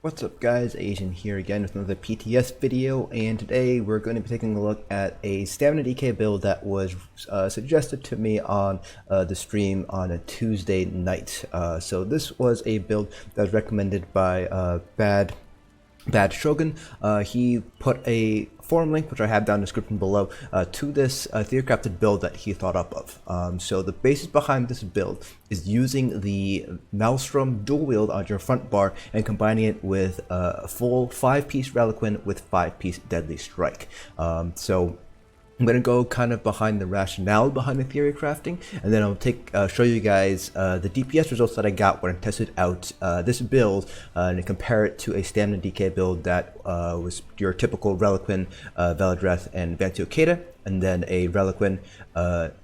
What's up guys, Asian here again with another PTS video, and today we're going to be taking a look at a stamina DK build that was suggested to me on the stream on a Tuesday night. So this was a build that was recommended by Bad Shogun. He put a forum link, which I have down in the description below, to this theory-crafted build that he thought up of. So the basis behind this build is using the Maelstrom Dual Wield on your front bar and combining it with a full 5-piece Relequen with 5-piece Deadly Strike. So I'm going to go kind of behind the rationale behind the theory crafting, and then I'll show you guys the DPS results that I got when I tested out this build and compare it to a stamina DK build that was your typical Relequen, Veli Relequen and Advancing Yokeda, and then a Relequen,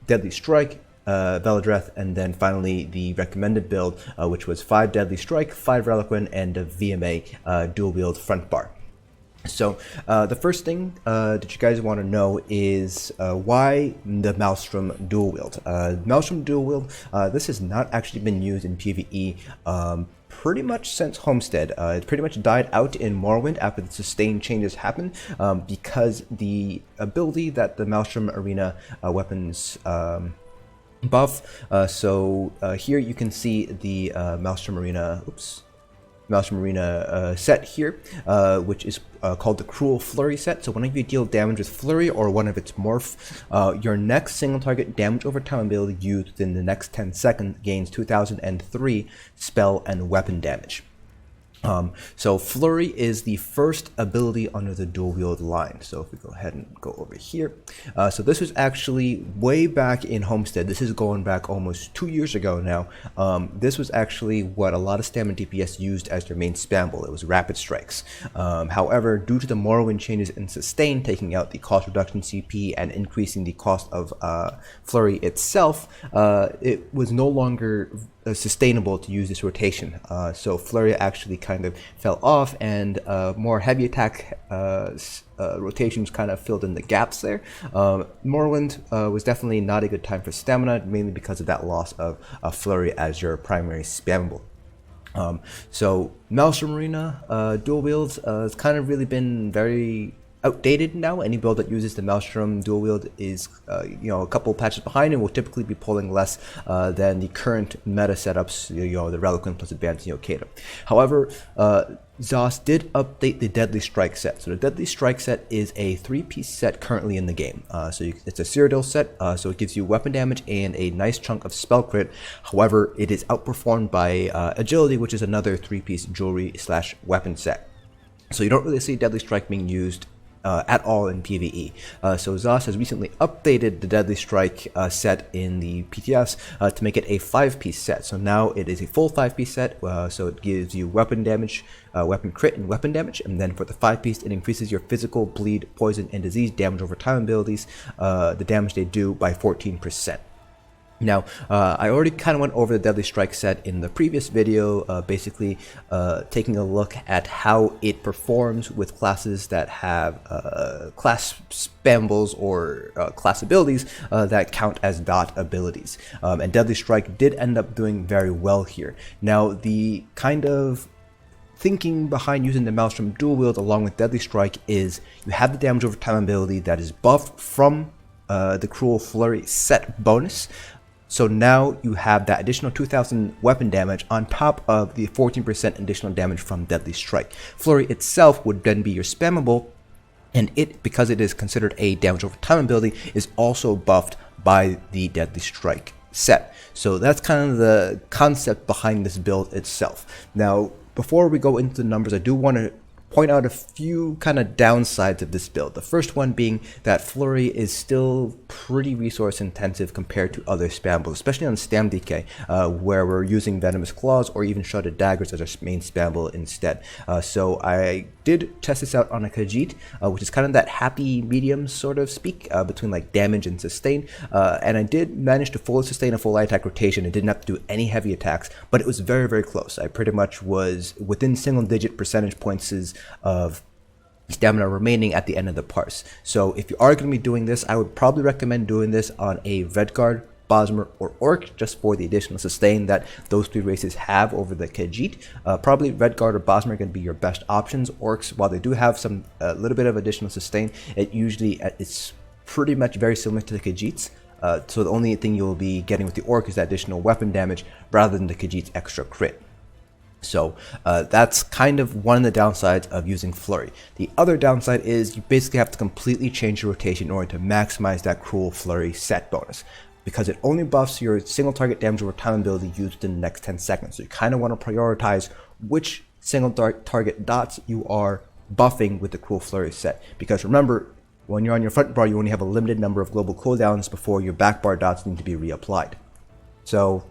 Deadly Strike, Veli Relequen, and then finally the recommended build, which was 5 Deadly Strike, 5 Relequen, and a VMA Dual Wield front bar. So the first thing that you guys want to know is why the Maelstrom Dual Wield. Maelstrom Dual Wield, this has not actually been used in PvE pretty much since Homestead. It pretty much died out in Morrowind after the sustained changes happened, because the ability that the Maelstrom Arena weapons buff. So here you can see the Maelstrom Arena set here, which is called the Cruel Flurry set. So whenever you deal damage with Flurry or one of its morph, your next single target damage over time ability used within the next 10 seconds gains 2003 spell and weapon damage. So Flurry is the first ability under the dual wield line. So if we go ahead and go over here, so this was actually way back in Homestead. This is going back almost 2 years ago now. This was actually what a lot of stamina DPS used as their main spamble. It was rapid strikes. However, due to the Morrowind changes in sustain, taking out the cost reduction CP and increasing the cost of Flurry itself, it was no longer sustainable to use this rotation. So Flurry actually kind of fell off, and more heavy attack rotations kind of filled in the gaps there. Morrowind was definitely not a good time for stamina, mainly because of that loss of Flurry as your primary spammable. So Maelstrom Arena Dual Wields has kind of really been very outdated now. Any build that uses the Maelstrom Dual Wield is a couple patches behind and will typically be pulling less than the current meta setups, the Relequen plus Advancing Yokeda. However, ZOS did update the Deadly Strike set. So the Deadly Strike set is a 3-piece set currently in the game. It's a Cyrodiil set, so it gives you weapon damage and a nice chunk of spell crit. However, it is outperformed by Agility, which is another 3-piece jewelry / weapon set. So you don't really see Deadly Strike being used at all in PvE. So ZOS has recently updated the Deadly Strike set in the PTS to make it a 5-piece set. So now it is a full 5-piece set, so it gives you weapon damage, weapon crit, and weapon damage, and then for the 5-piece it increases your physical, bleed, poison, and disease damage over time abilities, the damage they do, by 14%. Now, I already kind of went over the Deadly Strike set in the previous video, basically taking a look at how it performs with classes that have class spambles or class abilities that count as dot abilities. And Deadly Strike did end up doing very well here. Now, the kind of thinking behind using the Maelstrom Dual Wield along with Deadly Strike is you have the damage over time ability that is buffed from the Cruel Flurry set bonus. So now you have that additional 2000 weapon damage on top of the 14% additional damage from Deadly Strike. Flurry itself would then be your spammable, and it, because it is considered a damage over time ability, is also buffed by the Deadly Strike set. So that's kind of the concept behind this build itself. Now, before we go into the numbers, I do want to point out a few kind of downsides of this build. The first one being that Flurry is still pretty resource intensive compared to other spambles, especially on Stam DK, where we're using Venomous Claws or even Shrouded Daggers as our main spamble instead. So I did test this out on a Khajiit, which is kind of that happy medium sort of speak between like damage and sustain, and I did manage to fully sustain a full light attack rotation and didn't have to do any heavy attacks, but it was very, very close. I pretty much was within single-digit percentage points of stamina remaining at the end of the parse. So if you are going to be doing this, I would probably recommend doing this on a Redguard Bosmer, or Orc, just for the additional sustain that those three races have over the Khajiit. Probably Redguard or Bosmer are going to be your best options. Orcs, while they do have some little bit of additional sustain, it's pretty much very similar to the Khajiits. So the only thing you'll be getting with the Orc is that additional weapon damage rather than the Khajiit's extra crit. So that's kind of one of the downsides of using Flurry. The other downside is you basically have to completely change your rotation in order to maximize that Cruel Flurry set bonus, because it only buffs your single target damage over time ability used within the next 10 seconds. So you kind of want to prioritize which single target dots you are buffing with the Cruel Flurry set, because remember, when you're on your front bar, you only have a limited number of global cooldowns before your back bar dots need to be reapplied. So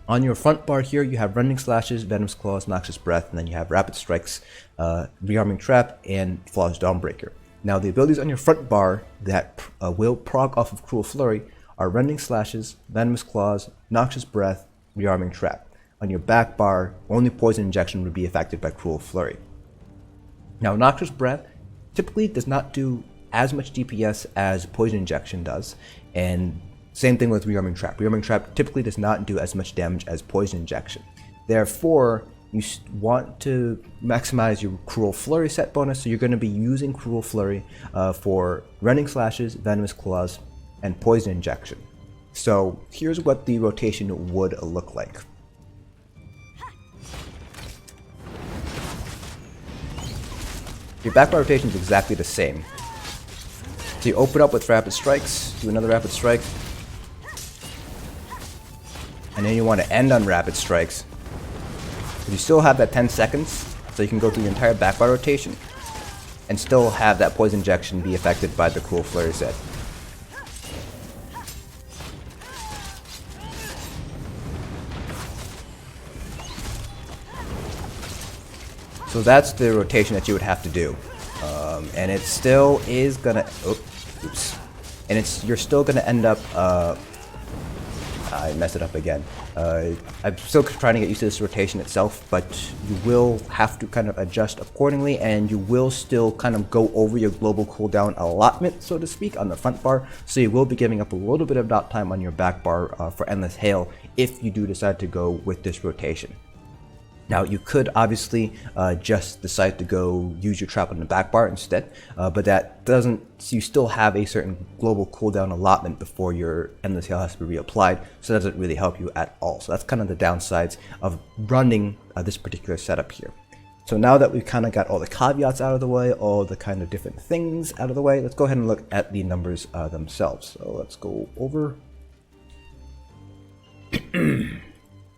on your front bar here, you have Rending Slashes, Venomous Claws, Noxious Breath, and then you have Rapid Strikes, Rearming Trap, and Flawless Dawnbreaker. Now, the abilities on your front bar that will proc off of Cruel Flurry are Rending Slashes, Venomous Claws, Noxious Breath, Rearming Trap. On your back bar, only Poison Injection would be affected by Cruel Flurry. Now, Noxious Breath typically does not do as much DPS as Poison Injection does, and same thing with Rearming Trap. Rearming Trap typically does not do as much damage as Poison Injection. Therefore, you want to maximize your Cruel Flurry set bonus, so you're going to be using Cruel Flurry for Rending Slashes, Venomous Claws, and Poison Injection. So here's what the rotation would look like. Your backbar rotation is exactly the same. So you open up with Rapid Strikes, do another Rapid Strike, and then you want to end on Rapid Strikes. But you still have that 10 seconds, so you can go through the entire backbar rotation and still have that Poison Injection be affected by the Cruel Flurry set. So that's the rotation that you would have to do, and it still is gonna. And you're still gonna end up. I messed it up again. I'm still trying to get used to this rotation itself, but you will have to kind of adjust accordingly, and you will still kind of go over your global cooldown allotment, so to speak, on the front bar. So you will be giving up a little bit of dot time on your back bar for Endless Hail if you do decide to go with this rotation. Now, you could obviously just decide to go use your trap on the back bar instead, but that doesn't, you still have a certain global cooldown allotment before your Endless Hail has to be reapplied, so that doesn't really help you at all. So that's kind of the downsides of running this particular setup here. So now that we've kind of got all the caveats out of the way, all the kind of different things out of the way, let's go ahead and look at the numbers themselves. So let's go over.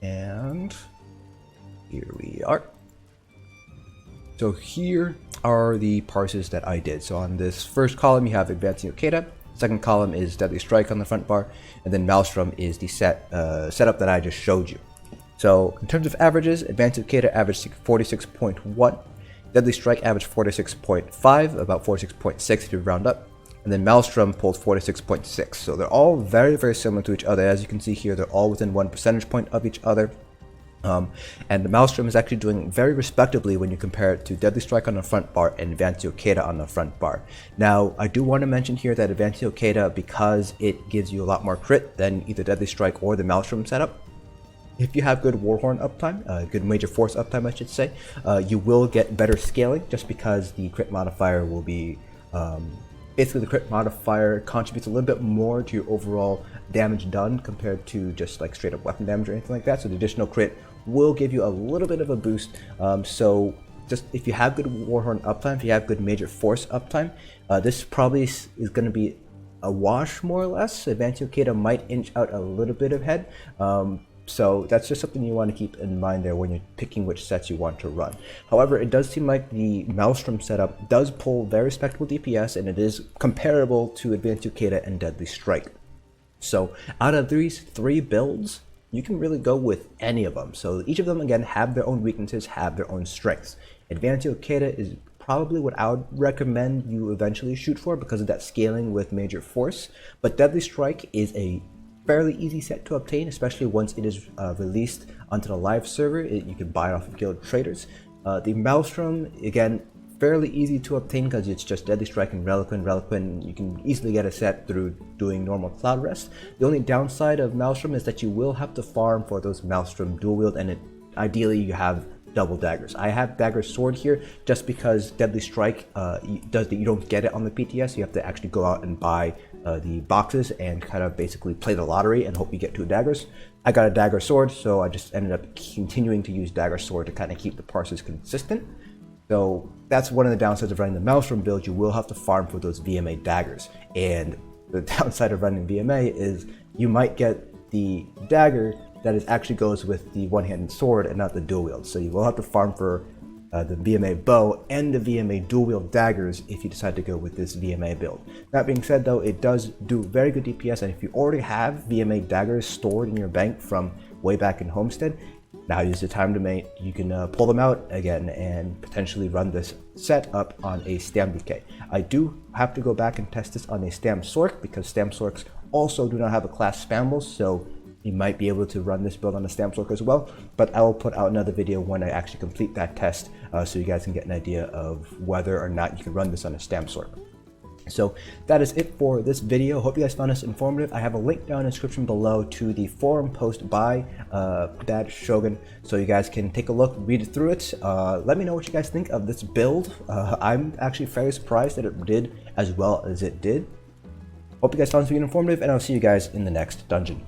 And here we are. So here are the parses that I did. So on this first column you have Advancing Yokeda, second column is Deadly Strike on the front bar, and then Maelstrom is the setup that I just showed you. So in terms of averages, Advancing Yokeda averaged 46.1, Deadly Strike averaged 46.5, about 46.6 if you round up, and then Maelstrom pulled 46.6. So they're all very, very similar to each other. As you can see here, they're all within 1 percentage point of each other. And the Maelstrom is actually doing very respectably when you compare it to Deadly Strike on the front bar and Advancing Yokeda on the front bar. Now, I do want to mention here that Advancing Yokeda, because it gives you a lot more crit than either Deadly Strike or the Maelstrom setup, if you have good Warhorn uptime, good Major Force uptime I should say, you will get better scaling just because the crit modifier will be, basically the crit modifier contributes a little bit more to your overall damage done compared to just like straight up weapon damage or anything like that. So the additional crit will give you a little bit of a boost. So just if you have good Warhorn uptime, if you have good Major Force uptime, this probably is going to be a wash more or less. Advancing Yokeda might inch out a little bit of head. So that's just something you want to keep in mind there when you're picking which sets you want to run. However, it does seem like the Maelstrom setup does pull very respectable DPS, and it is comparable to Advancing Yokeda and Deadly Strike. So out of these three builds, you can really go with any of them. So each of them, again, have their own weaknesses, have their own strengths. Advancing Yokeda is probably what I would recommend you eventually shoot for because of that scaling with Major Force. But Deadly Strike is a fairly easy set to obtain, especially once it is released onto the live server. You can buy it off of guild traders. The Maelstrom, again, fairly easy to obtain because it's just Deadly Strike and Relequen. Relequen, you can easily get a set through doing normal Cloud Rest. The only downside of Maelstrom is that you will have to farm for those Maelstrom Dual Wield, and ideally you have double daggers. I have Dagger Sword here just because Deadly Strike you don't get it on the PTS. You have to actually go out and buy the boxes and kind of basically play the lottery and hope you get 2 daggers. I got a Dagger Sword, so I just ended up continuing to use Dagger Sword to kind of keep the parses consistent. So that's one of the downsides of running the Maelstrom build. You will have to farm for those VMA daggers, and the downside of running VMA is you might get the dagger that actually goes with the one-handed sword and not the dual wield. So you will have to farm for the VMA bow and the VMA dual wield daggers if you decide to go with this VMA build. That being said though, it does do very good DPS, and if you already have VMA daggers stored in your bank from way back in Homestead, now is the time to you can pull them out again and potentially run this set up on a Stam BK. I do have to go back and test this on a Stam Sork because Stam Sorks also do not have a class spammable, so you might be able to run this build on a Stam Sork as well, but I will put out another video when I actually complete that test so you guys can get an idea of whether or not you can run this on a Stam Sork. So that is it for this video. Hope you guys found this informative. I have a link down in the description below to the forum post by Bad Shogun, so you guys can take a look, read through it. Let me know what you guys think of this build. I'm actually fairly surprised that it did as well as it did. Hope you guys found this video informative, and I'll see you guys in the next dungeon.